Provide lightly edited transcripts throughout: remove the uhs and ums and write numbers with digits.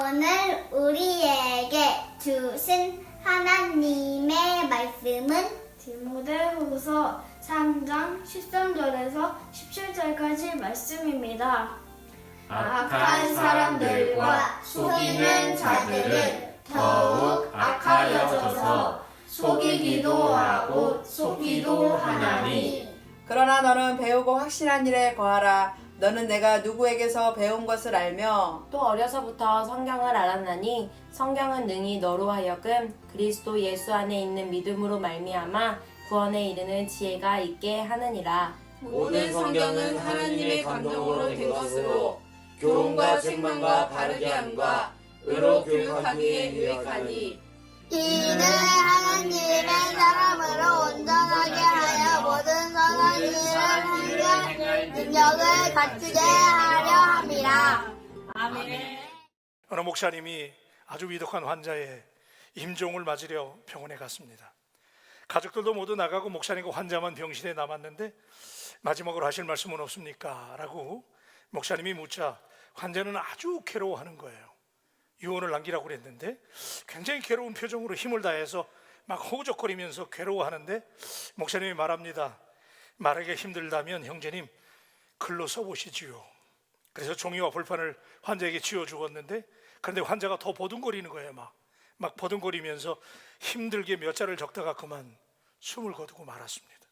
오늘 우리에게 주신 하나님의 말씀은 디모데후서 3장 13절에서 17절까지 말씀입니다. 악한 사람들과 속이는 자들은 더욱 악하여져서 속이기도 하고 속기도 하나니. 그러나 너는 배우고 확신한 일에 거하라. 너는 내가 누구에게서 배운 것을 알며 또 어려서부터 성경을 알았나니 성경은 능히 너로 하여금 그리스도 예수 안에 있는 믿음으로 말미암아 구원에 이르는 지혜가 있게 하느니라. 모든 성경은 하나님의 감동으로 된 것으로 교훈과 책망과 바르게 함과 의로 교육하기에 유익하니. 이는 하나님의 사람으로 온전하게 하여 모든 선한 일을 행할 능력을 갖추게 하려 함이라. 아멘. 어느 목사님이 아주 위독한 환자의 임종을 맞으려 병원에 갔습니다. 가족들도 모두 나가고 목사님과 환자만 병실에 남았는데 마지막으로 하실 말씀은 없습니까? 라고 목사님이 묻자 환자는 아주 괴로워하는 거예요. 유언을 남기라고 그랬는데 굉장히 괴로운 표정으로 힘을 다해서 막 호적거리면서 괴로워하는데 목사님이 말합니다. 말하기가 힘들다면 형제님 글로 써보시지요. 그래서 종이와 볼판을 환자에게 쥐어주었는데 그런데 환자가 더 버둥거리는 거예요. 막 버둥거리면서 힘들게 몇 자를 적다가 그만 숨을 거두고 말았습니다.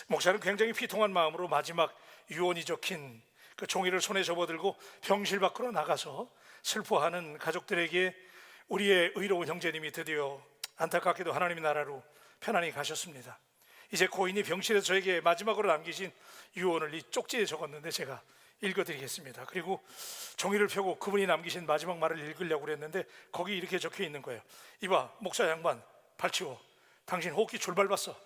목사는 굉장히 비통한 마음으로 마지막 유언이 적힌 그 종이를 손에 접어들고 병실 밖으로 나가서 슬퍼하는 가족들에게 우리의 의로운 형제님이 드디어 안타깝게도 하나님의 나라로 편안히 가셨습니다. 이제 고인이 병실에서 저에게 마지막으로 남기신 유언을 이 쪽지에 적었는데 제가 읽어드리겠습니다. 그리고 종이를 펴고 그분이 남기신 마지막 말을 읽으려고 그랬는데 거기 이렇게 적혀 있는 거예요. 이봐 목사 양반 발치워. 당신 호흡기 줄밟았어.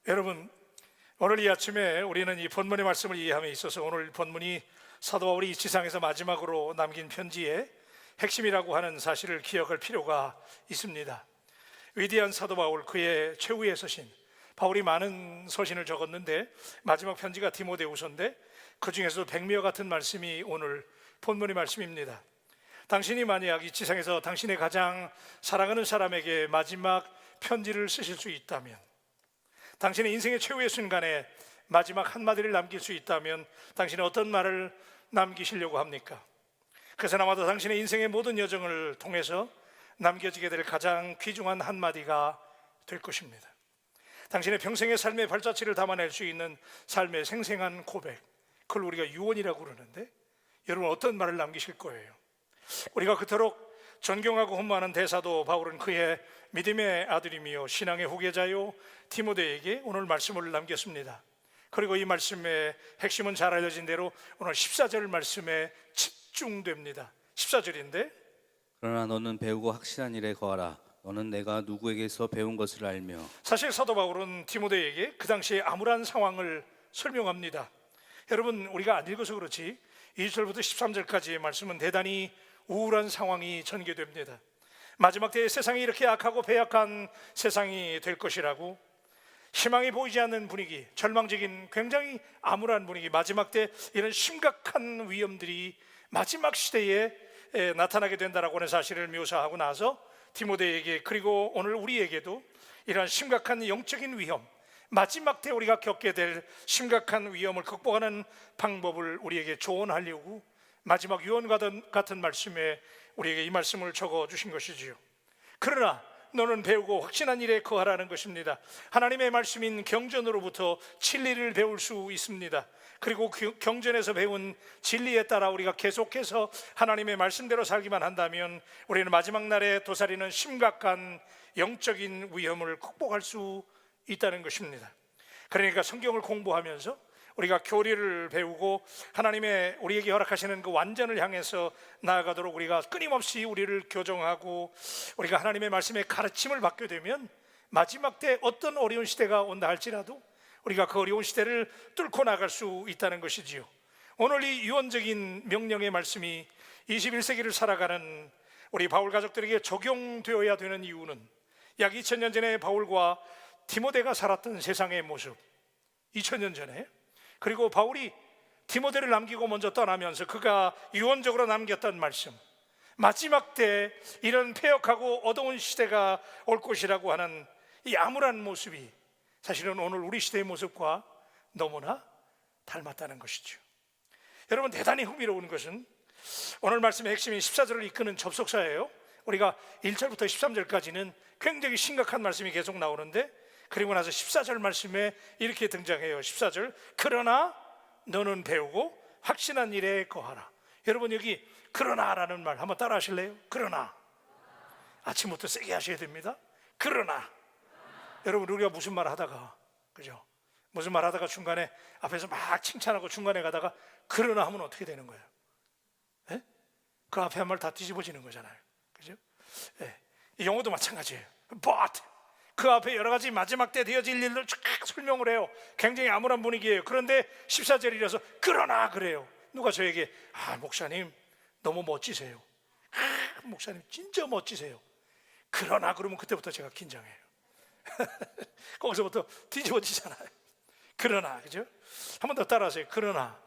여러분 오늘 이 아침에 우리는 이 본문의 말씀을 이해함에 있어서 오늘 본문이 사도 바울이 이 지상에서 마지막으로 남긴 편지의 핵심이라고 하는 사실을 기억할 필요가 있습니다. 위대한 사도 바울, 그의 최후의 서신, 바울이 많은 서신을 적었는데 마지막 편지가 디모데후서인데 그 중에서도 백미와 같은 말씀이 오늘 본문의 말씀입니다. 당신이 만약 이 지상에서 당신의 가장 사랑하는 사람에게 마지막 편지를 쓰실 수 있다면, 당신의 인생의 최후의 순간에 마지막 한마디를 남길 수 있다면 당신은 어떤 말을 남기시려고 합니까? 그래서나마도 당신의 인생의 모든 여정을 통해서 남겨지게 될 가장 귀중한 한마디가 될 것입니다. 당신의 평생의 삶의 발자취를 담아낼 수 있는 삶의 생생한 고백, 그걸 우리가 유언이라고 그러는데 여러분 어떤 말을 남기실 거예요? 우리가 그토록 존경하고 흠모하는 대사도 바울은 그의 믿음의 아들이며 신앙의 후계자요 디모데에게 오늘 말씀을 남겼습니다. 그리고 이 말씀의 핵심은 잘 알려진 대로 오늘 14절 말씀에 집중됩니다. 14절인데 그러나 너는 배우고 확신한 일에 거하라. 너는 내가 누구에게서 배운 것을 알며. 사실 사도 바울은 디모데에게 그 당시에 암울한 상황을 설명합니다. 여러분 우리가 안 읽어서 그렇지 2절부터 13절까지의 말씀은 대단히 우울한 상황이 전개됩니다. 마지막 때에 세상이 이렇게 악하고 배약한 세상이 될 것이라고, 희망이 보이지 않는 분위기, 절망적인 굉장히 암울한 분위기, 마지막 때 이런 심각한 위험들이 마지막 시대에 나타나게 된다라고 하는 사실을 묘사하고 나서 디모데에게 그리고 오늘 우리에게도 이런 심각한 영적인 위험, 마지막 때 우리가 겪게 될 심각한 위험을 극복하는 방법을 우리에게 조언하려고 마지막 유언 같은 말씀에 우리에게 이 말씀을 적어주신 것이지요. 그러나 너는 배우고 확신한 일에 거하라는 것입니다. 하나님의 말씀인 경전으로부터 진리를 배울 수 있습니다. 그리고 경전에서 배운 진리에 따라 우리가 계속해서 하나님의 말씀대로 살기만 한다면 우리는 마지막 날에 도사리는 심각한 영적인 위험을 극복할 수 있다는 것입니다. 그러니까 성경을 공부하면서 우리가 교리를 배우고 하나님의 우리에게 허락하시는 그 완전을 향해서 나아가도록 우리가 끊임없이 우리를 교정하고 우리가 하나님의 말씀에 가르침을 받게 되면 마지막 때 어떤 어려운 시대가 온다 할지라도 우리가 그 어려운 시대를 뚫고 나갈 수 있다는 것이지요. 오늘 이 유언적인 명령의 말씀이 21세기를 살아가는 우리 바울 가족들에게 적용되어야 되는 이유는 약 2000년 전에 바울과 디모데가 살았던 세상의 모습, 2000년 전에, 그리고 바울이 디모데를 남기고 먼저 떠나면서 그가 유언적으로 남겼던 말씀, 마지막 때 이런 패역하고 어두운 시대가 올 것이라고 하는 이 암울한 모습이 사실은 오늘 우리 시대의 모습과 너무나 닮았다는 것이죠. 여러분, 대단히 흥미로운 것은 오늘 말씀의 핵심인 14절을 이끄는 접속사예요. 우리가 1절부터 13절까지는 굉장히 심각한 말씀이 계속 나오는데, 그리고 나서 14절 말씀에 이렇게 등장해요. 14절, 그러나 너는 배우고 확신한 일에 거하라. 여러분, 여기 그러나라는 말 한번 따라 하실래요? 그러나. 아침부터 세게 하셔야 됩니다. 그러나. 여러분, 우리가 무슨 말 하다가, 그죠? 무슨 말 하다가 중간에 앞에서 막 칭찬하고 중간에 가다가 그러나 하면 어떻게 되는 거예요? 예? 그 앞에 한 말 다 뒤집어지는 거잖아요. 그죠? 예. 이 용어도 마찬가지예요. But 그 앞에 여러 가지 마지막 때 되어질 일을 쫙 설명을 해요. 굉장히 암울한 분위기예요. 그런데 14절이라서 그러나 그래요. 누가 저에게 목사님 너무 멋지세요. 목사님 진짜 멋지세요. 그러나 그러면 그때부터 제가 긴장해요. 거기서부터 뒤집어지잖아요. 그러나, 그죠? 한 번 더 따라하세요. 그러나.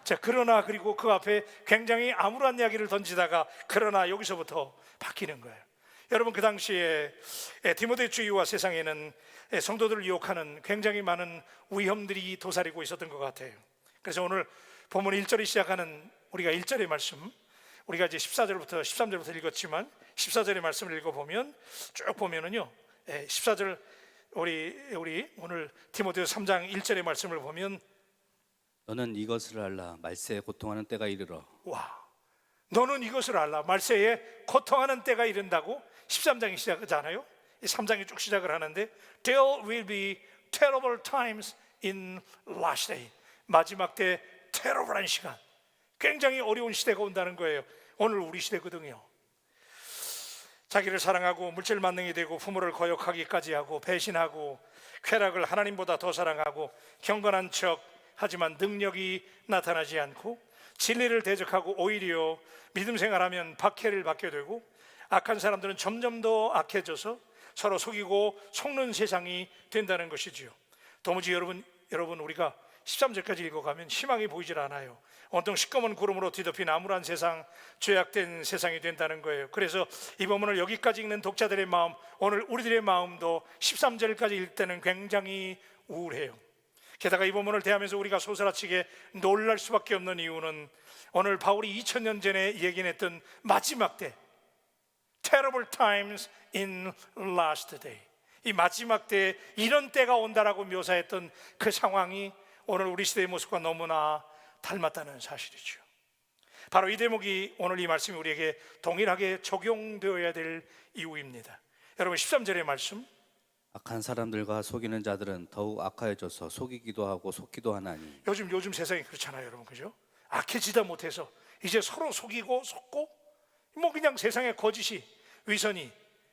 자, 그러나, 그리고 그 앞에 굉장히 암울한 이야기를 던지다가 그러나 여기서부터 바뀌는 거예요. 여러분, 그 당시에 디모데 주의와 세상에는 성도들을 유혹하는 굉장히 많은 위험들이 도사리고 있었던 것 같아요. 그래서 오늘 본문 1절이 시작하는 우리가 1절의 말씀, 우리가 이제 14절부터 13절부터 읽었지만 14절의 말씀을 읽어보면 쭉 보면은요, 14절 우리 오늘 디모데서 3장 1절의 말씀을 보면 너는 이것을 알라. 말세에 고통하는 때가 이르러. 와, 너는 이것을 알라. 말세에 고통하는 때가 이른다고 13장이 시작하잖아요. 3장이 쭉 시작을 하는데 There will be terrible times in last day. 마지막 때 terrible한 시간, 굉장히 어려운 시대가 온다는 거예요. 오늘 우리 시대거든요. 자기를 사랑하고 물질 만능이 되고 부모를 거역하기까지 하고 배신하고 쾌락을 하나님보다 더 사랑하고 경건한 척 하지만 능력이 나타나지 않고 진리를 대적하고 오히려 믿음 생활하면 박해를 받게 되고 악한 사람들은 점점 더 악해져서 서로 속이고 속는 세상이 된다는 것이지요. 도무지 여러분 우리가 13절까지 읽어가면 희망이 보이질 않아요. 온통 시꺼먼 구름으로 뒤덮인 암울한 세상, 죄악된 세상이 된다는 거예요. 그래서 이 본문을 여기까지 읽는 독자들의 마음, 오늘 우리들의 마음도 13절까지 읽을 때는 굉장히 우울해요. 게다가 이 본문을 대하면서 우리가 소스라치게 놀랄 수밖에 없는 이유는 오늘 바울이 2000년 전에 얘기했던 마지막 때, terrible times in last day, 이 마지막 때 이런 때가 온다라고 묘사했던 그 상황이 오늘 우리 시대의 모습과 너무나 닮았다는 사실이죠. 바로 이 대목이 오늘 이 말씀이 우리에게 동일하게 적용되어야 될 이유입니다. 여러분, 13절의 말씀, 악한 사람들과 속이는 자들은 더욱 악하여져서 속이기도 하고 속기도 하나니. 요즘 세상이 그렇잖아요, 여러분, 그죠? 악해지다 못해서 이제 서로 속이고 속고 뭐 그냥 세상에 거짓이, 위선이,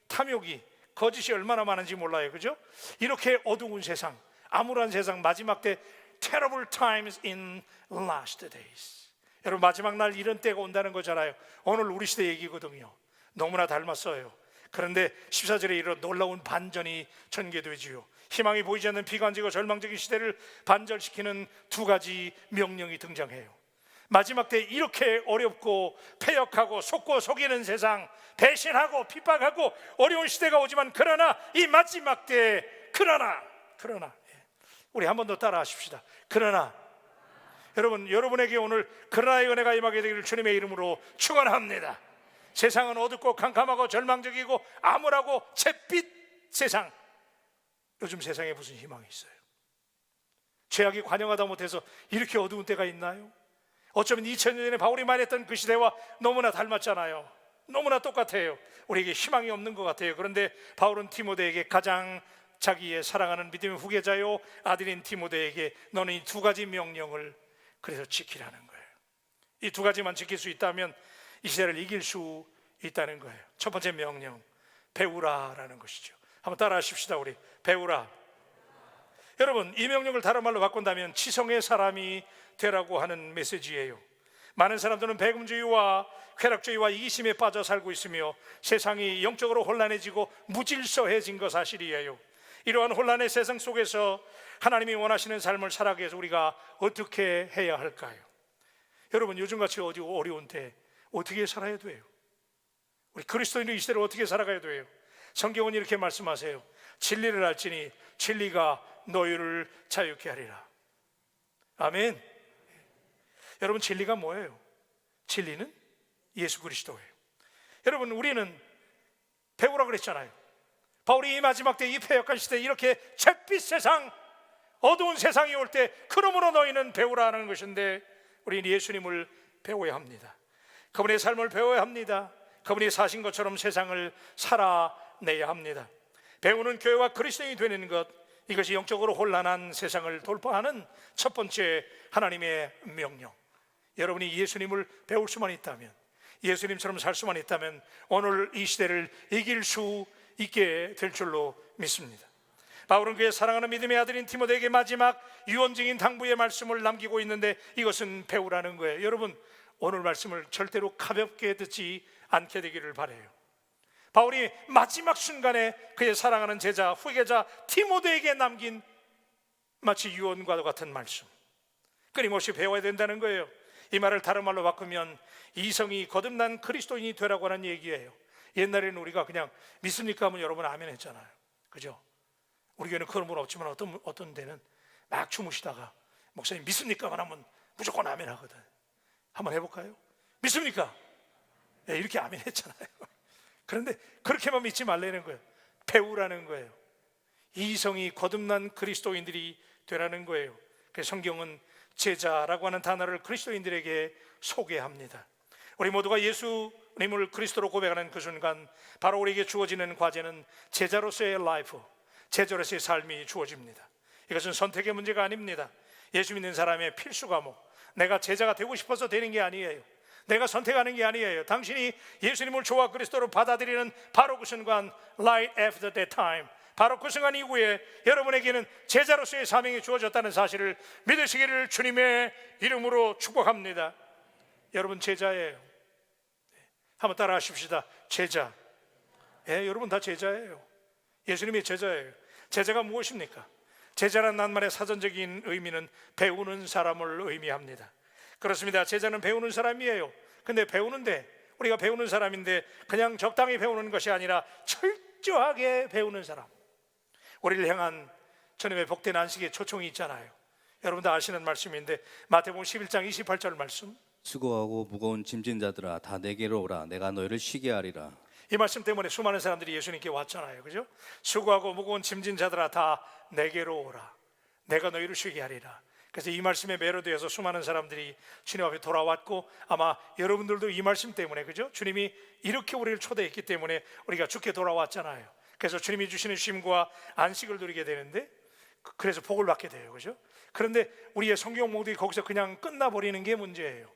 탐욕이, 거짓이 얼마나 많은지 몰라요, 그죠? 이렇게 어두운 세상, 암울한 세상, 마지막 때 terrible times in last days. 여러분, 마지막 날 이런 때가 온다는 거잖아요. 오늘 우리 시대 얘기거든요. 너무나 닮았어요. 그런데 14절에 이런 놀라운 반전이 전개되지요. 희망이 보이지 않는 비관적이고 절망적인 시대를 반절시키는 두 가지 명령이 등장해요. 마지막 때 이렇게 어렵고 패역하고 속고 속이는 세상, 배신하고 핍박하고 어려운 시대가 오지만 그러나 이 마지막 때 그러나 우리 한 번 더 따라 하십시다. 그러나. 여러분, 여러분에게 오늘 그러나의 은혜가 임하게 되기를 주님의 이름으로 축원합니다. 세상은 어둡고 캄캄하고 절망적이고 암울하고 잿빛 세상, 요즘 세상에 무슨 희망이 있어요? 죄악이 관영하다 못해서 이렇게 어두운 때가 있나요? 어쩌면 2000년 전에 바울이 말했던 그 시대와 너무나 닮았잖아요. 너무나 똑같아요. 우리에게 희망이 없는 것 같아요. 그런데 바울은 디모데에게 가장 자기의 사랑하는 믿음의 후계자요 아들인 디모데에게 너는 이 두 가지 명령을 그래서 지키라는 거예요. 이 두 가지만 지킬 수 있다면 이 시대를 이길 수 있다는 거예요. 첫 번째 명령, 배우라라는 것이죠. 한번 따라 하십시다. 우리 배우라. 여러분, 이 명령을 다른 말로 바꾼다면 지성의 사람이 되라고 하는 메시지예요. 많은 사람들은 배금주의와 쾌락주의와 이기심에 빠져 살고 있으며 세상이 영적으로 혼란해지고 무질서해진 것 사실이에요. 이러한 혼란의 세상 속에서 하나님이 원하시는 삶을 살아가기 위해서 우리가 어떻게 해야 할까요? 여러분, 요즘같이 어려운 때 어떻게 살아야 돼요? 우리 그리스도인의 이 시대를 어떻게 살아가야 돼요? 성경은 이렇게 말씀하세요. 진리를 알지니 진리가 너희를 자유케 하리라. 아멘. 여러분, 진리가 뭐예요? 진리는 예수 그리스도예요. 여러분, 우리는 배우라 그랬잖아요. 바울이 이 마지막 때, 이 패역한 시대에 이렇게 잿빛 세상, 어두운 세상이 올 때 그러므로 너희는 배우라 하는 것인데, 우리는 예수님을 배워야 합니다. 그분의 삶을 배워야 합니다. 그분이 사신 것처럼 세상을 살아내야 합니다. 배우는 교회와 그리스도인이 되는 것, 이것이 영적으로 혼란한 세상을 돌파하는 첫 번째 하나님의 명령. 여러분이 예수님을 배울 수만 있다면, 예수님처럼 살 수만 있다면 오늘 이 시대를 이길 수 있게 될 줄로 믿습니다. 바울은 그의 사랑하는 믿음의 아들인 디모데에게 마지막 유언적인 당부의 말씀을 남기고 있는데, 이것은 배우라는 거예요. 여러분, 오늘 말씀을 절대로 가볍게 듣지 않게 되기를 바라요. 바울이 마지막 순간에 그의 사랑하는 제자, 후계자 디모데에게 남긴 마치 유언과도 같은 말씀, 끊임없이 배워야 된다는 거예요. 이 말을 다른 말로 바꾸면 이성이 거듭난 그리스도인이 되라고 하는 얘기예요. 옛날에는 우리가 그냥 믿습니까 하면 여러분 아멘 했잖아요. 그죠? 우리 교회는 그런 분 없지만 어떤 데는 막 주무시다가 목사님 믿습니까만 하면 무조건 아멘 하거든. 한번 해볼까요? 믿습니까? 네, 이렇게 아멘 했잖아요. 그런데 그렇게만 믿지 말라는 거예요. 배우라는 거예요. 이성이 거듭난 그리스도인들이 되라는 거예요. 그래서 성경은 제자라고 하는 단어를 그리스도인들에게 소개합니다. 우리 모두가 예수님을 그리스도로 고백하는 그 순간, 바로 우리에게 주어지는 과제는 제자로서의 라이프, 제자로서의 삶이 주어집니다. 이것은 선택의 문제가 아닙니다. 예수 믿는 사람의 필수 과목, 내가 제자가 되고 싶어서 되는 게 아니에요. 내가 선택하는 게 아니에요. 당신이 예수님을 주와 그리스도로 받아들이는 바로 그 순간, right after that time, 바로 그 순간 이후에 여러분에게는 제자로서의 사명이 주어졌다는 사실을 믿으시기를 주님의 이름으로 축복합니다. 여러분 제자예요. 한번 따라 하십시다. 제자. 예, 여러분 다 제자예요. 예수님이 제자예요. 제자가 무엇입니까? 제자라는 낱말의 사전적인 의미는 배우는 사람을 의미합니다. 그렇습니다. 제자는 배우는 사람이에요. 근데 배우는데, 우리가 배우는 사람인데 그냥 적당히 배우는 것이 아니라 철저하게 배우는 사람. 우리를 향한 주님의 복된 안식의 초청이 있잖아요. 여러분 다 아시는 말씀인데, 마태복음 11장 28절 말씀, 수고하고 무거운 짐진 자들아 다 내게로 오라. 내가 너희를 쉬게 하리라. 이 말씀 때문에 수많은 사람들이 예수님께 왔잖아요. 그죠? 수고하고 무거운 짐진 자들아 다 내게로 오라. 내가 너희를 쉬게 하리라. 그래서 이 말씀에 매료되어서 수많은 사람들이 주님 앞에 돌아왔고, 아마 여러분들도 이 말씀 때문에, 그죠? 주님이 이렇게 우리를 초대했기 때문에 우리가 주께 돌아왔잖아요. 그래서 주님이 주시는 쉼과 안식을 누리게 되는데, 그래서 복을 받게 돼요. 그죠? 그런데 우리의 성경 목록이 거기서 그냥 끝나버리는 게 문제예요.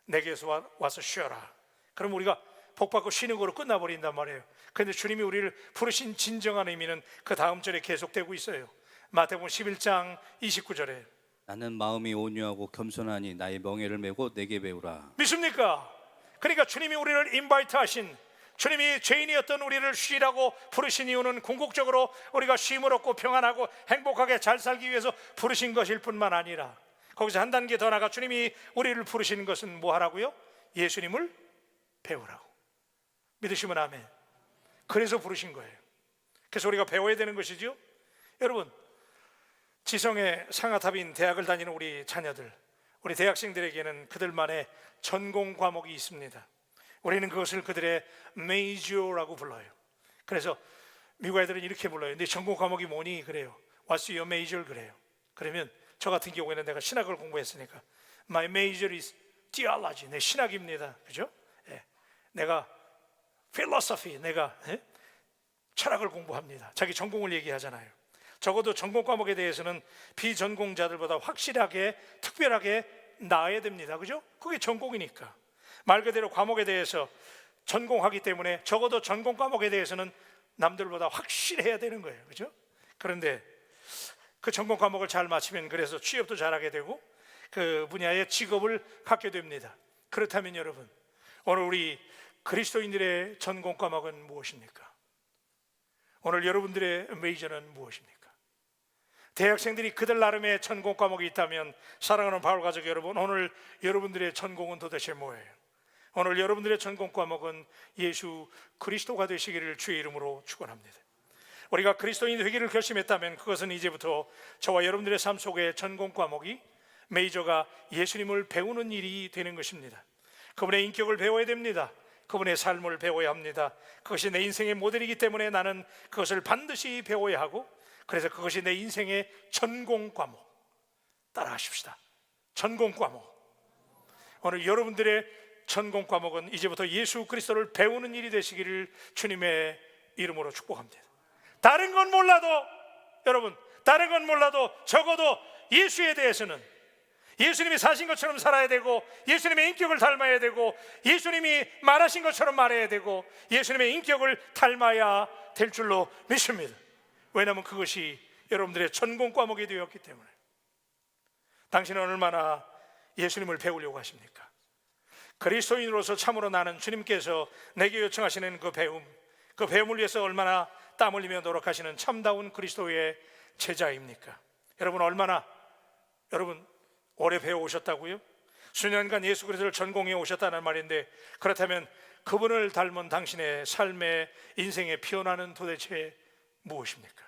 내게서 와서 쉬어라. 그럼 우리가 복받고 쉬는 거로 끝나버린단 말이에요. 그런데 주님이 우리를 부르신 진정한 의미는 그 다음 절에 계속되고 있어요. 마태복음 11장 29절에 나는 마음이 온유하고 겸손하니 나의 멍에를 메고 내게 배우라. 믿습니까? 그러니까 주님이 우리를 인바이트 하신, 주님이 죄인이었던 우리를 쉬라고 부르신 이유는 궁극적으로 우리가 쉼을 얻고 평안하고 행복하게 잘 살기 위해서 부르신 것일 뿐만 아니라, 거기서 한 단계 더 나가 주님이 우리를 부르신 것은 뭐 하라고요? 예수님을 배우라고. 믿으시면 아멘. 그래서 부르신 거예요. 그래서 우리가 배워야 되는 것이죠. 여러분, 지성의 상아탑인 대학을 다니는 우리 자녀들, 우리 대학생들에게는 그들만의 전공 과목이 있습니다. 우리는 그것을 그들의 메이저라고 불러요. 그래서 미국 애들은 이렇게 불러요. 네 전공 과목이 뭐니? 그래요. What's your major? 그래요. 그러면 저 같은 경우에는 내가 신학을 공부했으니까 My major is theology. 내 신학입니다. 그죠? 예. 내가 philosophy, 내가 철학을 공부합니다. 자기 전공을 얘기하잖아요. 적어도 전공 과목에 대해서는 비전공자들보다 확실하게, 특별하게 나아야 됩니다. 그죠? 그게 전공이니까. 말 그대로 과목에 대해서 전공하기 때문에 적어도 전공 과목에 대해서는 남들보다 확실해야 되는 거예요. 그죠? 그런데 그 전공 과목을 잘 마치면 그래서 취업도 잘하게 되고 그 분야의 직업을 갖게 됩니다. 그렇다면 여러분, 오늘 우리 그리스도인들의 전공 과목은 무엇입니까? 오늘 여러분들의 메이저는 무엇입니까? 대학생들이 그들 나름의 전공 과목이 있다면 사랑하는 바울 가족 여러분, 오늘 여러분들의 전공은 도대체 뭐예요? 오늘 여러분들의 전공 과목은 예수 그리스도가 되시기를 주의 이름으로 축원합니다. 우리가 그리스도인 되기를 결심했다면 그것은 이제부터 저와 여러분들의 삶 속에 전공 과목이 메이저가 예수님을 배우는 일이 되는 것입니다. 그분의 인격을 배워야 됩니다. 그분의 삶을 배워야 합니다. 그것이 내 인생의 모델이기 때문에 나는 그것을 반드시 배워야 하고, 그래서 그것이 내 인생의 전공 과목. 따라하십시다. 전공 과목. 오늘 여러분들의 전공 과목은 이제부터 예수 그리스도를 배우는 일이 되시기를 주님의 이름으로 축복합니다. 다른 건 몰라도, 여러분, 다른 건 몰라도 적어도 예수에 대해서는 예수님이 사신 것처럼 살아야 되고, 예수님의 인격을 닮아야 되고, 예수님이 말하신 것처럼 말해야 되고, 예수님의 인격을 닮아야 될 줄로 믿습니다. 왜냐하면 그것이 여러분들의 전공 과목이 되었기 때문에. 당신은 얼마나 예수님을 배우려고 하십니까? 그리스도인으로서 참으로 나는 주님께서 내게 요청하시는 그 배움을 위해서 얼마나 땀 흘리며 노력하시는 참다운 그리스도의 제자입니까? 여러분 얼마나 오래 배워오셨다고요? 수년간 예수 그리스도를 전공해 오셨다는 말인데, 그렇다면 그분을 닮은 당신의 삶의 인생에 피어나는 도대체 무엇입니까?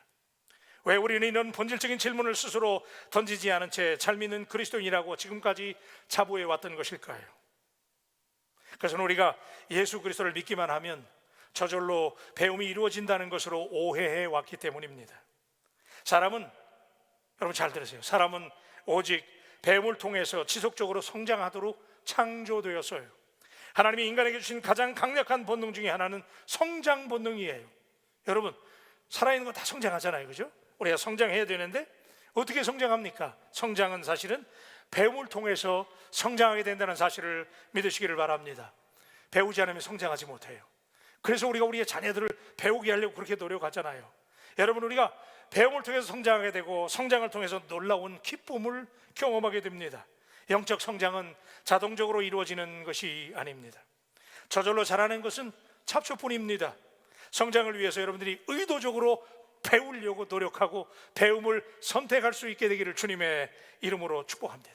왜 우리는 이런 본질적인 질문을 스스로 던지지 않은 채 잘 믿는 그리스도인이라고 지금까지 자부해 왔던 것일까요? 그래서 우리가 예수 그리스도를 믿기만 하면 저절로 배움이 이루어진다는 것으로 오해해 왔기 때문입니다. 사람은, 여러분 잘 들으세요, 사람은 오직 배움을 통해서 지속적으로 성장하도록 창조되었어요. 하나님이 인간에게 주신 가장 강력한 본능 중에 하나는 성장 본능이에요. 여러분 살아있는 거 다 성장하잖아요, 그죠? 우리가 성장해야 되는데 어떻게 성장합니까? 성장은 사실은 배움을 통해서 성장하게 된다는 사실을 믿으시기를 바랍니다. 배우지 않으면 성장하지 못해요. 그래서 우리가 우리의 자녀들을 배우게 하려고 그렇게 노력하잖아요. 여러분 우리가 배움을 통해서 성장하게 되고, 성장을 통해서 놀라운 기쁨을 경험하게 됩니다. 영적 성장은 자동적으로 이루어지는 것이 아닙니다. 저절로 자라는 것은 잡초뿐입니다. 성장을 위해서 여러분들이 의도적으로 배우려고 노력하고 배움을 선택할 수 있게 되기를 주님의 이름으로 축복합니다.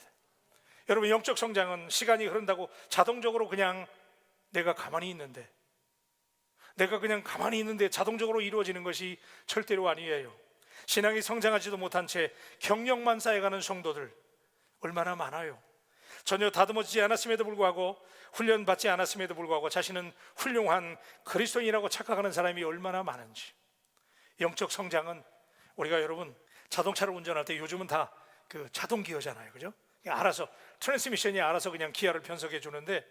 여러분 영적 성장은 시간이 흐른다고 자동적으로 그냥 내가 가만히 있는데 자동적으로 이루어지는 것이 절대로 아니에요. 신앙이 성장하지도 못한 채 경력만 쌓여가는 성도들 얼마나 많아요. 전혀 다듬어지지 않았음에도 불구하고, 훈련받지 않았음에도 불구하고 자신은 훌륭한 그리스도인이라고 착각하는 사람이 얼마나 많은지. 영적 성장은 우리가 여러분 자동차를 운전할 때 요즘은 다 그 자동 기어잖아요, 그죠? 알아서 트랜스미션이 알아서 그냥 기어를 변속해 주는데,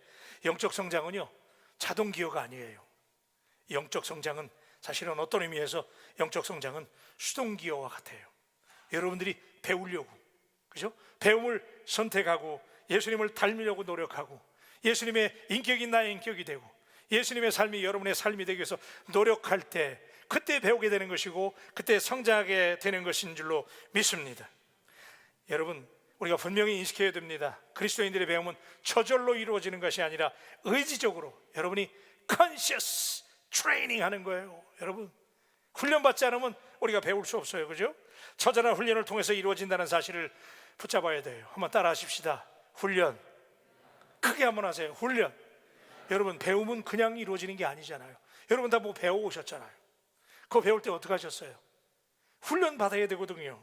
영적 성장은요 자동 기어가 아니에요. 영적 성장은 사실은 어떤 의미에서 영적 성장은 수동 기어와 같아요. 여러분들이 배우려고, 그죠? 배움을 선택하고 예수님을 닮으려고 노력하고, 예수님의 인격이 나의 인격이 되고 예수님의 삶이 여러분의 삶이 되기 위해서 노력할 때, 그때 배우게 되는 것이고 그때 성장하게 되는 것인 줄로 믿습니다. 여러분 우리가 분명히 인식해야 됩니다. 그리스도인들의 배움은 저절로 이루어지는 것이 아니라 의지적으로 여러분이 conscious 트레이닝 하는 거예요. 여러분 훈련받지 않으면 우리가 배울 수 없어요, 그죠? 처절한 훈련을 통해서 이루어진다는 사실을 붙잡아야 돼요. 한번 따라 하십시다. 훈련. 크게 한번 하세요. 훈련. 여러분 배움은 그냥 이루어지는 게 아니잖아요. 여러분 다 뭐 배워오셨잖아요. 그거 배울 때 어떻게 하셨어요? 훈련 받아야 되거든요.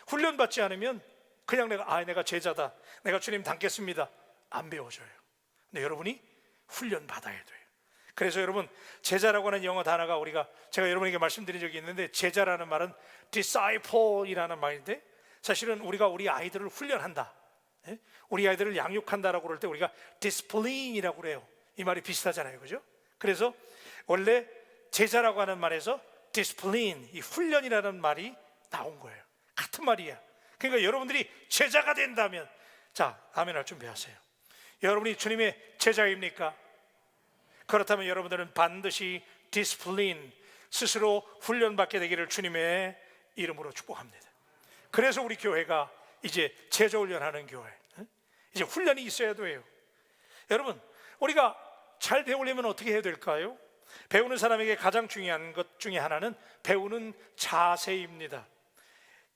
훈련 받지 않으면 그냥 내가 제자다, 내가 주님 닮겠습니다, 안 배워져요. 근데 여러분이 훈련 받아야 돼요. 그래서 여러분 제자라고 하는 영어 단어가, 제가 여러분에게 말씀드린 적이 있는데, 제자라는 말은 disciple이라는 말인데, 사실은 우리가 우리 아이들을 훈련한다, 우리 아이들을 양육한다라고 그럴 때 우리가 discipline이라고 그래요. 이 말이 비슷하잖아요, 그죠? 그래서 원래 제자라고 하는 말에서 discipline, 이 훈련이라는 말이 나온 거예요. 같은 말이야. 그러니까 여러분들이 제자가 된다면, 자 아멘 할 준비하세요. 여러분이 주님의 제자입니까? 그렇다면 여러분들은 반드시 디스플린, 스스로 훈련받게 되기를 주님의 이름으로 축복합니다. 그래서 우리 교회가 이제 제자훈련하는 교회, 이제 훈련이 있어야 돼요. 여러분 우리가 잘 배우려면 어떻게 해야 될까요? 배우는 사람에게 가장 중요한 것 중에 하나는 배우는 자세입니다.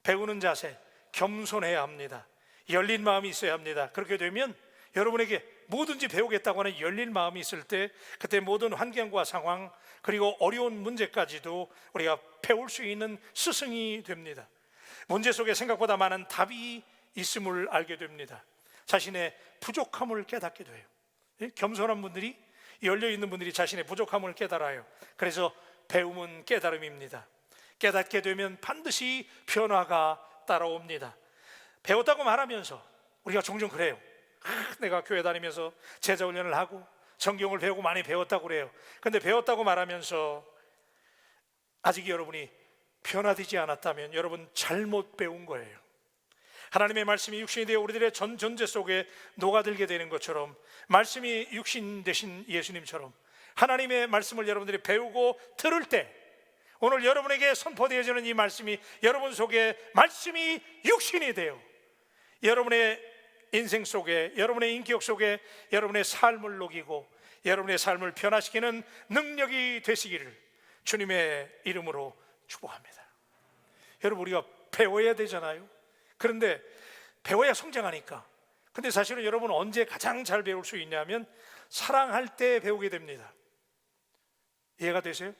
배우는 자세, 겸손해야 합니다. 열린 마음이 있어야 합니다. 그렇게 되면 여러분에게 뭐든지 배우겠다고 하는 열린 마음이 있을 때 그때 모든 환경과 상황 그리고 어려운 문제까지도 우리가 배울 수 있는 스승이 됩니다. 문제 속에 생각보다 많은 답이 있음을 알게 됩니다. 자신의 부족함을 깨닫게 돼요. 겸손한 분들이, 열려있는 분들이 자신의 부족함을 깨달아요. 그래서 배움은 깨달음입니다. 깨닫게 되면 반드시 변화가 따라옵니다. 배웠다고 말하면서 우리가 종종 그래요. 내가 교회 다니면서 제자 훈련을 하고 성경을 배우고 많이 배웠다고 그래요. 근데 배웠다고 말하면서 아직 여러분이 변화되지 않았다면 여러분 잘못 배운 거예요. 하나님의 말씀이 육신이 되어 우리들의 전 존재 속에 녹아들게 되는 것처럼, 말씀이 육신 되신 예수님처럼 하나님의 말씀을 여러분들이 배우고 들을 때, 오늘 여러분에게 선포되어지는 이 말씀이 여러분 속에 말씀이 육신이 되어 여러분의 인생 속에, 여러분의 인격 속에 여러분의 삶을 녹이고 여러분의 삶을 변화시키는 능력이 되시기를 주님의 이름으로 축복합니다. 여러분, 우리가 배워야 되잖아요. 그런데 배워야 성장하니까. 근데 사실은 여러분 언제 가장 잘 배울 수 있냐면 사랑할 때 배우게 됩니다. 이해가 되세요?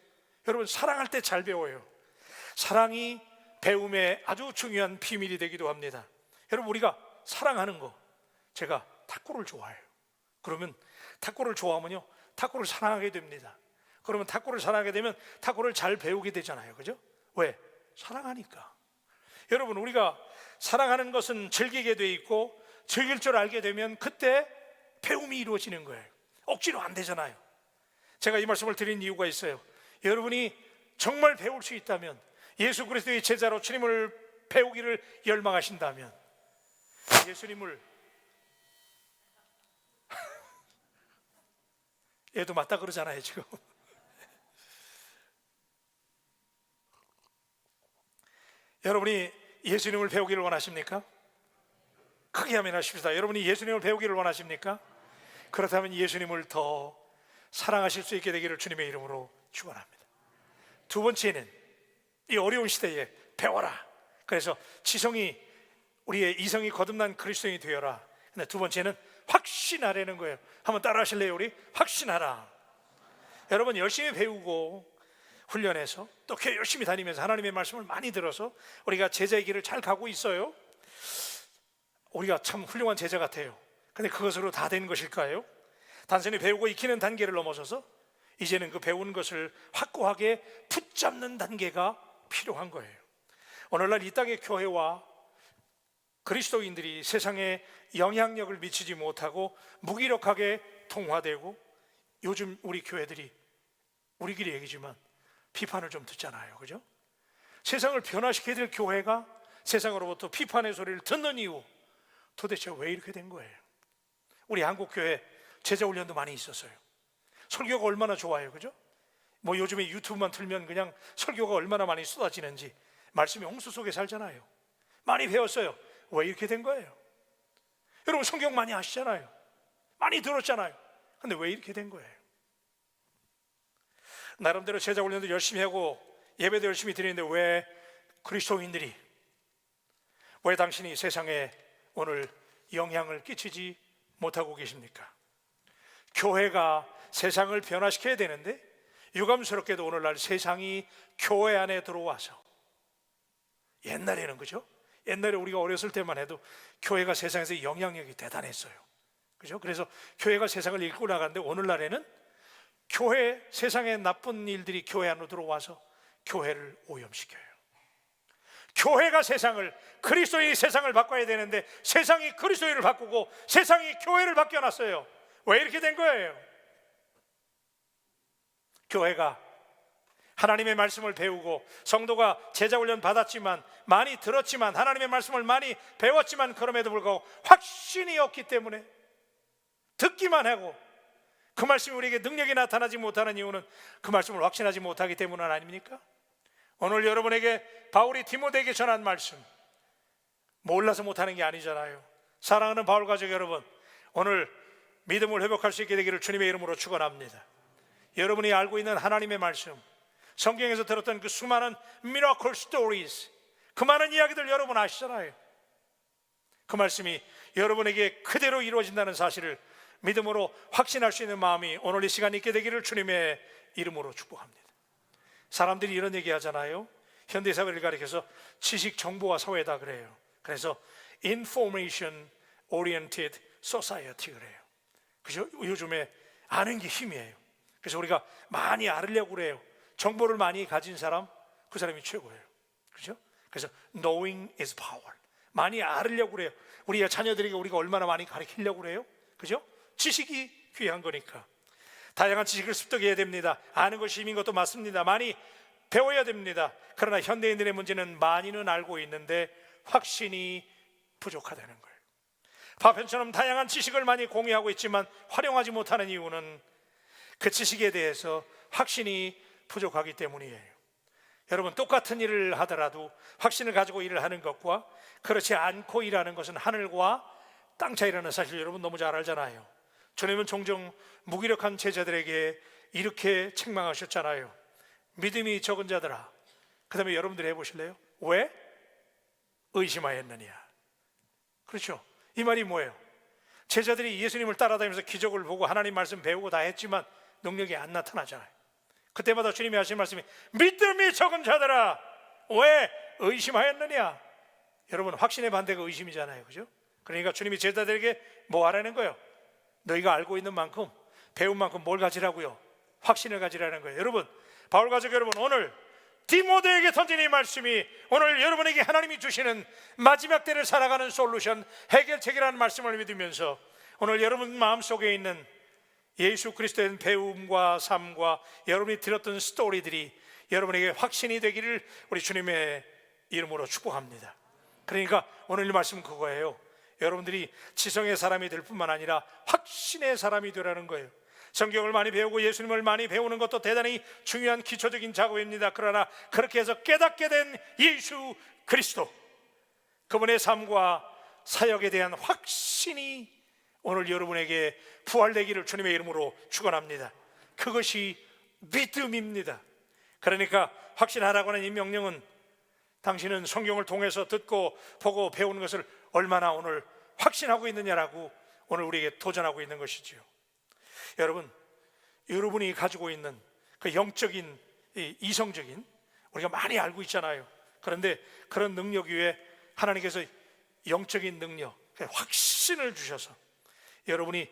여러분, 사랑할 때 잘 배워요. 사랑이 배움의 아주 중요한 비밀이 되기도 합니다. 여러분, 우리가 사랑하는 거, 제가 탁구를 좋아해요. 그러면 탁구를 좋아하면요, 탁구를 사랑하게 됩니다. 그러면 탁구를 사랑하게 되면 탁구를 잘 배우게 되잖아요. 그죠? 왜? 사랑하니까. 여러분, 우리가 사랑하는 것은 즐기게 돼 있고 즐길 줄 알게 되면 그때 배움이 이루어지는 거예요. 억지로 안 되잖아요. 제가 이 말씀을 드린 이유가 있어요. 여러분이 정말 배울 수 있다면, 예수 그리스도의 제자로 주님을 배우기를 열망하신다면, 예수님을 얘도 맞다 그러잖아요 지금. 여러분이 예수님을 배우기를 원하십니까? 크게 아멘 하십시다. 여러분이 예수님을 배우기를 원하십니까? 그렇다면 예수님을 더 사랑하실 수 있게 되기를 주님의 이름으로 축원합니다. 두 번째는 이 어려운 시대에 배워라. 그래서 지성이, 우리의 이성이 거듭난 그리스도인이 되어라. 근데 두 번째는 확신하라는 거예요. 한번 따라 하실래요? 우리 확신하라. 여러분, 열심히 배우고 훈련해서 또 교회 열심히 다니면서 하나님의 말씀을 많이 들어서 우리가 제자의 길을 잘 가고 있어요. 우리가 참 훌륭한 제자 같아요. 근데 그것으로 다 된 것일까요? 단순히 배우고 익히는 단계를 넘어서서 이제는 그 배운 것을 확고하게 붙잡는 단계가 필요한 거예요. 오늘날 이 땅의 교회와 그리스도인들이 세상에 영향력을 미치지 못하고 무기력하게 통화되고, 요즘 우리 교회들이, 우리끼리 얘기지만 비판을 좀 듣잖아요. 그죠? 세상을 변화시켜야 될 교회가 세상으로부터 비판의 소리를 듣는 이유, 도대체 왜 이렇게 된 거예요? 우리 한국교회 제자훈련도 많이 있었어요. 설교가 얼마나 좋아요. 그죠? 뭐 요즘에 유튜브만 틀면 그냥 설교가 얼마나 많이 쏟아지는지, 말씀이 홍수 속에 살잖아요. 많이 배웠어요. 왜 이렇게 된 거예요? 여러분, 성경 많이 아시잖아요. 많이 들었잖아요. 근데 왜 이렇게 된 거예요? 나름대로 제자훈련도 열심히 하고 예배도 열심히 드리는데 왜 그리스도인들이, 왜 당신이 세상에 오늘 영향을 끼치지 못하고 계십니까? 교회가 세상을 변화시켜야 되는데 유감스럽게도 오늘날 세상이 교회 안에 들어와서, 옛날에는, 그죠? 옛날에 우리가 어렸을 때만 해도 교회가 세상에서 영향력이 대단했어요. 그죠? 그래서 교회가 세상을 이끌고 나가는데 오늘날에는 교회, 세상의 나쁜 일들이 교회 안으로 들어와서 교회를 오염시켜요. 교회가 세상을, 그리스도인이 세상을 바꿔야 되는데 세상이 그리스도인을 바꾸고 세상이 교회를 바뀌어놨어요. 왜 이렇게 된 거예요? 교회가 하나님의 말씀을 배우고, 성도가 제자훈련 받았지만, 많이 들었지만, 하나님의 말씀을 많이 배웠지만 그럼에도 불구하고 확신이 없기 때문에, 듣기만 하고 그 말씀이 우리에게 능력이 나타나지 못하는 이유는 그 말씀을 확신하지 못하기 때문은 아닙니까? 오늘 여러분에게 바울이 디모데에게 전한 말씀, 몰라서 못하는 게 아니잖아요. 사랑하는 바울 가족 여러분, 오늘 믿음을 회복할 수 있게 되기를 주님의 이름으로 축원합니다. 여러분이 알고 있는 하나님의 말씀, 성경에서 들었던 그 수많은 miracle stories, 그 많은 이야기들 여러분 아시잖아요. 그 말씀이 여러분에게 그대로 이루어진다는 사실을 믿음으로 확신할 수 있는 마음이 오늘 이 시간에 있게 되기를 주님의 이름으로 축복합니다. 사람들이 이런 얘기 하잖아요. 현대사회를 가리켜서 지식 정보화 사회다 그래요. 그래서 information oriented society 그래요. 그죠? 요즘에 아는 게 힘이에요. 그래서 우리가 많이 알으려고 그래요. 정보를 많이 가진 사람, 그 사람이 최고예요. 그죠? 그래서 knowing is power. 많이 알으려고 그래요. 우리 자녀들에게 우리가 얼마나 많이 가르치려고 그래요. 그죠? 지식이 귀한 거니까 다양한 지식을 습득해야 됩니다. 아는 것이 힘인 것도 맞습니다. 많이 배워야 됩니다. 그러나 현대인들의 문제는 많이는 알고 있는데 확신이 부족하다는 거예요. 파편처럼 다양한 지식을 많이 공유하고 있지만 활용하지 못하는 이유는 그 지식에 대해서 확신이 부족하기 때문이에요. 여러분, 똑같은 일을 하더라도 확신을 가지고 일을 하는 것과 그렇지 않고 일하는 것은 하늘과 땅 차이라는 사실 여러분 너무 잘 알잖아요. 주님은 종종 무기력한 제자들에게 이렇게 책망하셨잖아요. 믿음이 적은 자들아. 그 다음에 여러분들이 해보실래요? 왜? 의심하였느냐. 그렇죠. 이 말이 뭐예요? 제자들이 예수님을 따라다니면서 기적을 보고 하나님 말씀 배우고 다 했지만 능력이 안 나타나잖아요. 그때마다 주님이 하신 말씀이 믿음이 적은 자들아 왜 의심하였느냐. 여러분, 확신의 반대가 의심이잖아요. 그죠? 그러니까 주님이 제자들에게 뭐 하라는 거예요? 너희가 알고 있는 만큼, 배운 만큼 뭘 가지라고요? 확신을 가지라는 거예요. 여러분, 바울 가족 여러분, 오늘 디모데에게 던진 이 말씀이 오늘 여러분에게 하나님이 주시는 마지막 때를 살아가는 솔루션, 해결책이라는 말씀을 믿으면서 오늘 여러분 마음속에 있는 예수 그리스도의 대한 배움과 삶과 여러분이 들었던 스토리들이 여러분에게 확신이 되기를 우리 주님의 이름으로 축복합니다. 그러니까 오늘 이 말씀은 그거예요. 여러분들이 지성의 사람이 될 뿐만 아니라 확신의 사람이 되라는 거예요. 성경을 많이 배우고 예수님을 많이 배우는 것도 대단히 중요한 기초적인 작업입니다. 그러나 그렇게 해서 깨닫게 된 예수 그리스도, 그분의 삶과 사역에 대한 확신이 오늘 여러분에게 부활되기를 주님의 이름으로 축원합니다. 그것이 믿음입니다. 그러니까 확신하라고 하는 이 명령은 당신은 성경을 통해서 듣고 보고 배우는 것을 얼마나 오늘 확신하고 있느냐라고 오늘 우리에게 도전하고 있는 것이지요. 여러분, 여러분이 가지고 있는 그 영적인, 이성적인, 우리가 많이 알고 있잖아요. 그런데 그런 능력 위에 하나님께서 영적인 능력, 확신을 주셔서 여러분이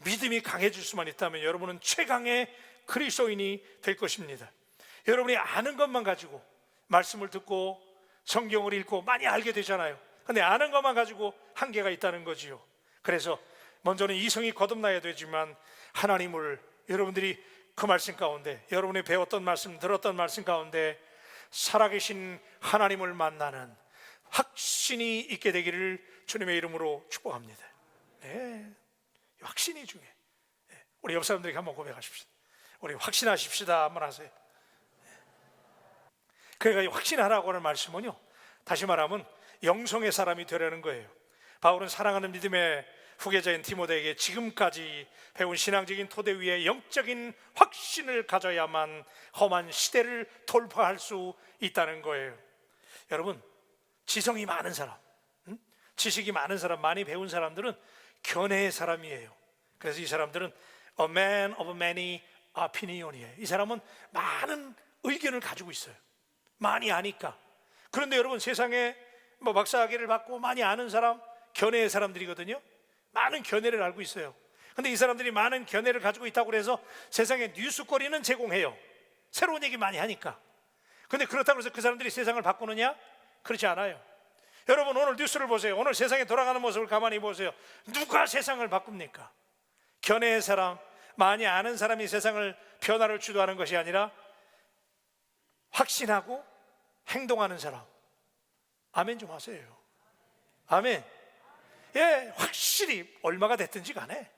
믿음이 강해질 수만 있다면 여러분은 최강의 그리스도인이 될 것입니다. 여러분이 아는 것만 가지고 말씀을 듣고 성경을 읽고 많이 알게 되잖아요. 근데 아는 것만 가지고 한계가 있다는 거지요. 그래서 먼저는 이성이 거듭나야 되지만 하나님을, 여러분들이 그 말씀 가운데, 여러분이 배웠던 말씀, 들었던 말씀 가운데 살아계신 하나님을 만나는 확신이 있게 되기를 주님의 이름으로 축복합니다. 네, 확신이 중요해. 우리 옆 사람들에게 한번 고백하십시다. 우리 확신하십시다. 한번 하세요. 그러니까 확신하라고 하는 말씀은요, 다시 말하면 영성의 사람이 되려는 거예요. 바울은 사랑하는 믿음의 후계자인 디모데에게 지금까지 배운 신앙적인 토대 위에 영적인 확신을 가져야만 험한 시대를 돌파할 수 있다는 거예요. 여러분, 지성이 많은 사람, 지식이 많은 사람, 많이 배운 사람들은 견해의 사람이에요. 그래서 이 사람들은 a man of many opinion이에요. 이 사람은 많은 의견을 가지고 있어요. 많이 아니까. 그런데 여러분, 세상에 뭐 박사학위를 받고 많이 아는 사람, 견해의 사람들이거든요. 많은 견해를 알고 있어요. 근데 이 사람들이 많은 견해를 가지고 있다고 해서 세상에 뉴스거리는 제공해요. 새로운 얘기 많이 하니까. 근데 그렇다고 해서 그 사람들이 세상을 바꾸느냐? 그렇지 않아요. 여러분, 오늘 뉴스를 보세요. 오늘 세상에 돌아가는 모습을 가만히 보세요. 누가 세상을 바꿉니까? 견해의 사람, 많이 아는 사람이 세상을 변화를 주도하는 것이 아니라 확신하고 행동하는 사람. 아멘 좀 하세요. 아멘. 예, 확실히 얼마가 됐든지 간에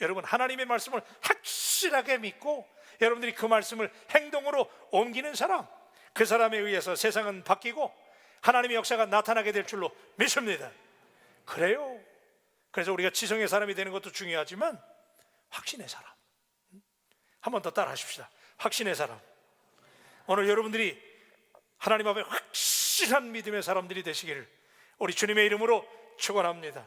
여러분, 하나님의 말씀을 확실하게 믿고 여러분들이 그 말씀을 행동으로 옮기는 사람, 그 사람에 의해서 세상은 바뀌고 하나님의 역사가 나타나게 될 줄로 믿습니다. 그래요. 그래서 우리가 지성의 사람이 되는 것도 중요하지만 확신의 사람, 한 번 더 따라 하십시다. 확신의 사람. 오늘 여러분들이 하나님 앞에 확실한 믿음의 사람들이 되시기를 우리 주님의 이름으로 축원합니다.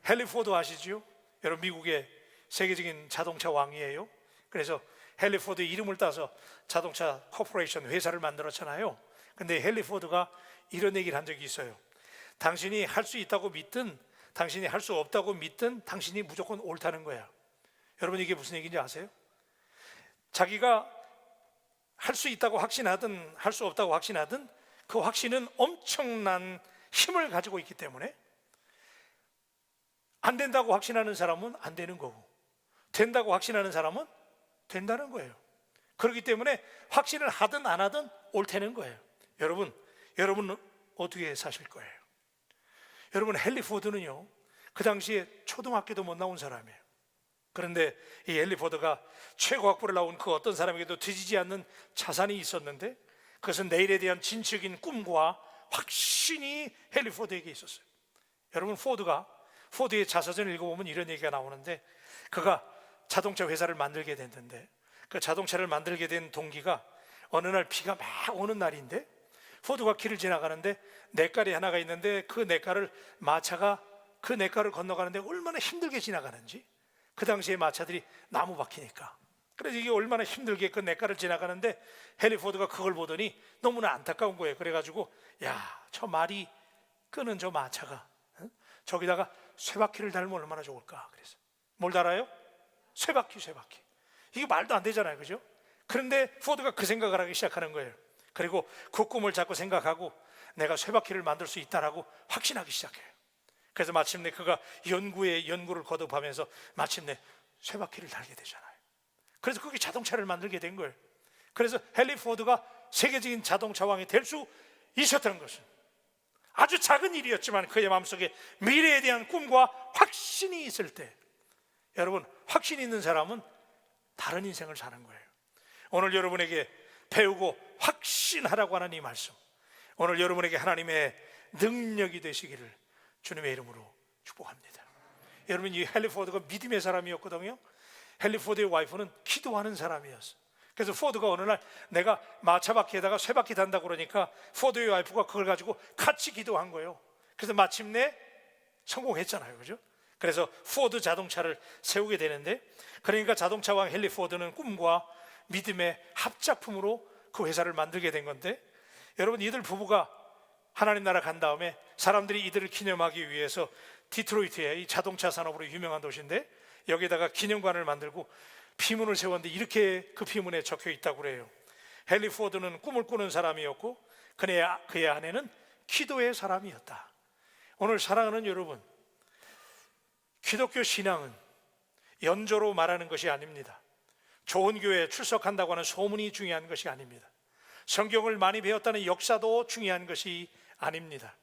헨리 포드 아시지요? 여러분 미국의 세계적인 자동차 왕이에요. 그래서 헨리 포드의 이름을 따서 자동차 코퍼레이션 회사를 만들었잖아요. 근데 헨리 포드가 이런 얘기를 한 적이 있어요. 당신이 할 수 있다고 믿든 당신이 할 수 없다고 믿든 당신이 무조건 옳다는 거야. 여러분 이게 무슨 얘기인지 아세요? 자기가 할 수 있다고 확신하든 할 수 없다고 확신하든 그 확신은 엄청난 힘을 가지고 있기 때문에 안 된다고 확신하는 사람은 안 되는 거고 된다고 확신하는 사람은 된다는 거예요. 그렇기 때문에 확신을 하든 안 하든 옳다는 거예요. 여러분은 어떻게 사실 거예요? 여러분 헨리 포드는요 그 당시에 초등학교도 못 나온 사람이에요. 그런데 이 헨리 포드가 최고 학부를 나온 그 어떤 사람에게도 뒤지지 않는 자산이 있었는데 그것은 내일에 대한 진취적인 꿈과 확신이 헨리 포드에게 있었어요. 여러분 포드의 자서전을 읽어보면 이런 얘기가 나오는데 그가 자동차 회사를 만들게 됐는데 그 자동차를 만들게 된 동기가 어느 날 비가 막 오는 날인데 포드가 길을 지나가는데 냇가리 하나가 있는데 그 냇가를 마차가 그 냇가를 건너가는데 얼마나 힘들게 지나가는지 그 당시에 마차들이 나무 박히니까 그래서 이게 얼마나 힘들게 그 냇가를 지나가는데 헨리 포드가 그걸 보더니 너무나 안타까운 거예요. 그래가지고 저 말이 끄는 저 마차가 저기다가 쇠바퀴를 달면 얼마나 좋을까 그래서 뭘 달아요? 쇠바퀴 이게 말도 안 되잖아요, 그죠? 그런데 포드가 그 생각을 하기 시작하는 거예요. 그리고 그 꿈을 자꾸 생각하고 내가 쇠바퀴를 만들 수 있다라고 확신하기 시작해요. 그래서 마침내 그가 연구를 거듭하면서 마침내 쇠바퀴를 달게 되잖아요. 그래서 그게 자동차를 만들게 된 거예요. 그래서 헨리 포드가 세계적인 자동차 왕이 될 수 있었다는 것은 아주 작은 일이었지만 그의 마음속에 미래에 대한 꿈과 확신이 있을 때 여러분 확신이 있는 사람은 다른 인생을 사는 거예요. 오늘 여러분에게 배우고 확신하라고 하는 이 말씀 오늘 여러분에게 하나님의 능력이 되시기를 주님의 이름으로 축복합니다. 여러분 이 헨리 포드가 믿음의 사람이었거든요. 헨리 포드의 와이프는 기도하는 사람이었어요. 그래서 포드가 어느 날 내가 마차바퀴에다가 쇠바퀴 단다고 그러니까 포드의 와이프가 그걸 가지고 같이 기도한 거예요. 그래서 마침내 성공했잖아요, 그죠? 그래서 포드 자동차를 세우게 되는데 그러니까 자동차 왕 헨리 포드는 꿈과 믿음의 합작품으로 그 회사를 만들게 된 건데 여러분 이들 부부가 하나님 나라 간 다음에 사람들이 이들을 기념하기 위해서 디트로이트의 이 자동차 산업으로 유명한 도시인데 여기다가 기념관을 만들고 피문을 세웠는데 이렇게 그 피문에 적혀 있다고 그래요. 헨리 포드는 꿈을 꾸는 사람이었고 그의 아내는 기도의 사람이었다. 오늘 사랑하는 여러분, 기독교 신앙은 연조로 말하는 것이 아닙니다. 좋은 교회에 출석한다고 하는 소문이 중요한 것이 아닙니다. 성경을 많이 배웠다는 역사도 중요한 것이 아닙니다.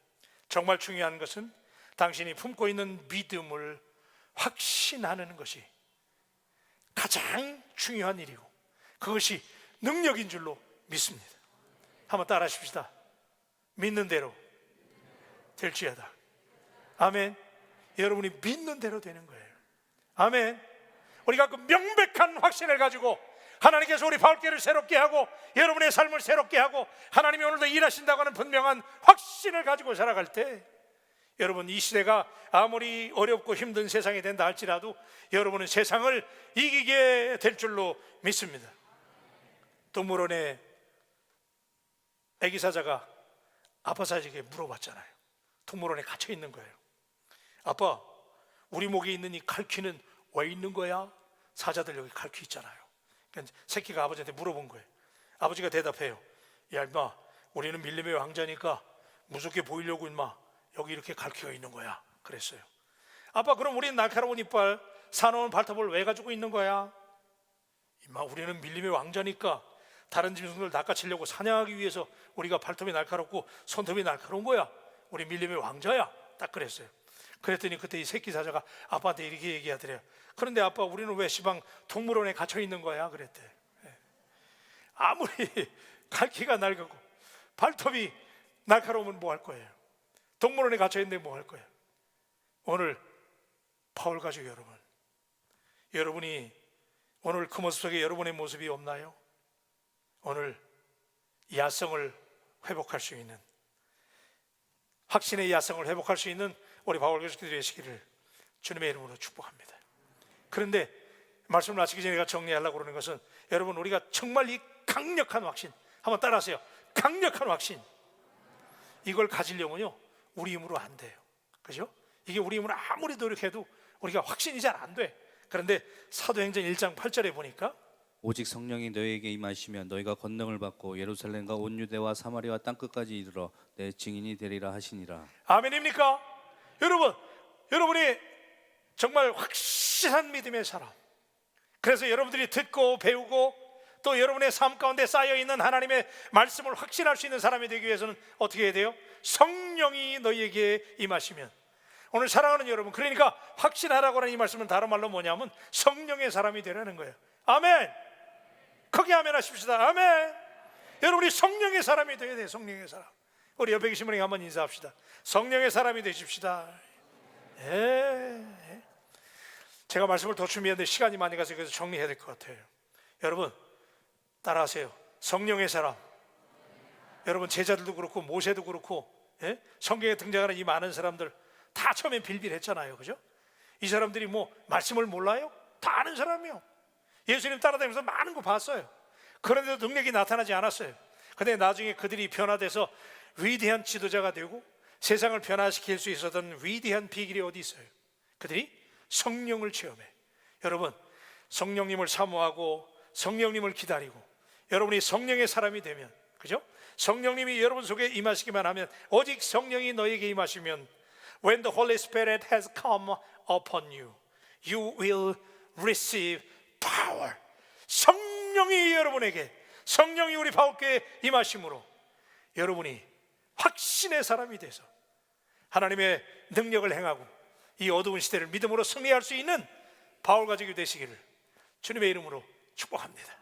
정말 중요한 것은 당신이 품고 있는 믿음을 확신하는 것이 가장 중요한 일이고 그것이 능력인 줄로 믿습니다. 한번 따라 하십시다. 믿는 대로 될지어다. 아멘. 여러분이 믿는 대로 되는 거예요. 아멘. 우리가 그 명백한 확신을 가지고 하나님께서 우리 바울교회를 새롭게 하고 여러분의 삶을 새롭게 하고 하나님이 오늘도 일하신다고 하는 분명한 확신을 가지고 살아갈 때 여러분 이 시대가 아무리 어렵고 힘든 세상이 된다 할지라도 여러분은 세상을 이기게 될 줄로 믿습니다. 동물원에 아기 사자가 아빠 사자에게 물어봤잖아요. 동물원에 갇혀 있는 거예요. 아빠, 우리 목에 있는 이 갈퀴는 왜 있는 거야? 사자들 여기 갈퀴 있잖아요. 그러니까 새끼가 아버지한테 물어본 거예요. 아버지가 대답해요. 야 임마, 우리는 밀림의 왕자니까 무섭게 보이려고 임마 여기 이렇게 갈퀴가 있는 거야. 그랬어요. 아빠, 그럼 우리는 날카로운 이빨 사나운 발톱을 왜 가지고 있는 거야? 임마, 우리는 밀림의 왕자니까 다른 짐승들 낚아채려고 사냥하기 위해서 우리가 발톱이 날카롭고 손톱이 날카로운 거야. 우리 밀림의 왕자야. 딱 그랬어요. 그랬더니 그때 이 새끼 사자가 아빠한테 이렇게 얘기하더래요. 그런데 아빠, 우리는 왜 시방 동물원에 갇혀 있는 거야? 그랬대. 아무리 갈퀴가 낡고 발톱이 날카로우면 뭐 할 거예요? 동물원에 갇혀 있는데 뭐 할 거예요? 오늘 바울 가족 여러분, 여러분이 오늘 그 모습 속에 여러분의 모습이 없나요? 오늘 야성을 회복할 수 있는, 확신의 야성을 회복할 수 있는 우리 바울 교수님이 되시기를 주님의 이름으로 축복합니다. 그런데 말씀을 마치기 전에 제가 정리하려고 그러는 것은, 여러분, 우리가 정말 이 강력한 확신, 한번 따라하세요. 강력한 확신, 이걸 가지려면요 우리 힘으로 안 돼요. 그죠? 이게 우리 힘으로 아무리 노력해도 우리가 확신이 잘 안 돼. 그런데 사도행전 1장 8절에 보니까 오직 성령이 너희에게 임하시면 너희가 권능을 받고 예루살렘과 온 유대와 사마리아 땅끝까지 이르러 내 증인이 되리라 하시니라. 아멘입니까? 여러분이 정말 확실한 믿음의 사람, 그래서 여러분들이 듣고 배우고 또 여러분의 삶 가운데 쌓여있는 하나님의 말씀을 확신할 수 있는 사람이 되기 위해서는 어떻게 해야 돼요? 성령이 너희에게 임하시면. 오늘 사랑하는 여러분, 그러니까 확신하라고 하는 이 말씀은 다른 말로 뭐냐면 성령의 사람이 되라는 거예요. 아멘. 크게 아멘 하십시다. 아멘. 여러분이 성령의 사람이 되어야 돼요. 성령의 사람. 우리 옆에 계신 분에게 한번 인사합시다. 성령의 사람이 되십시다. 제가 말씀을 더 준비했는데 시간이 많이 가서 그래서 정리해야 될 것 같아요. 여러분 따라하세요. 성령의 사람. 여러분 제자들도 그렇고 모세도 그렇고 성경에 등장하는 이 많은 사람들 다 처음엔 빌빌했잖아요. 그죠? 이 사람들이 뭐 말씀을 몰라요? 다 아는 사람이요. 예수님 따라다니면서 많은 거 봤어요. 그런데도 능력이 나타나지 않았어요. 근데 나중에 그들이 변화돼서 위대한 지도자가 되고 세상을 변화시킬 수 있었던 위대한 비결이 어디 있어요? 그들이 성령을 체험해. 여러분 성령님을 사모하고 성령님을 기다리고 여러분이 성령의 사람이 되면, 그죠? 성령님이 여러분 속에 임하시기만 하면, 오직 성령이 너에게 임하시면, when the Holy Spirit has come upon you, you will receive power. 성령이 여러분에게, 성령이 우리 바울교회에 임하심으로 여러분이 확신의 사람이 돼서 하나님의 능력을 행하고 이 어두운 시대를 믿음으로 승리할 수 있는 바울 가족이 되시기를 주님의 이름으로 축복합니다.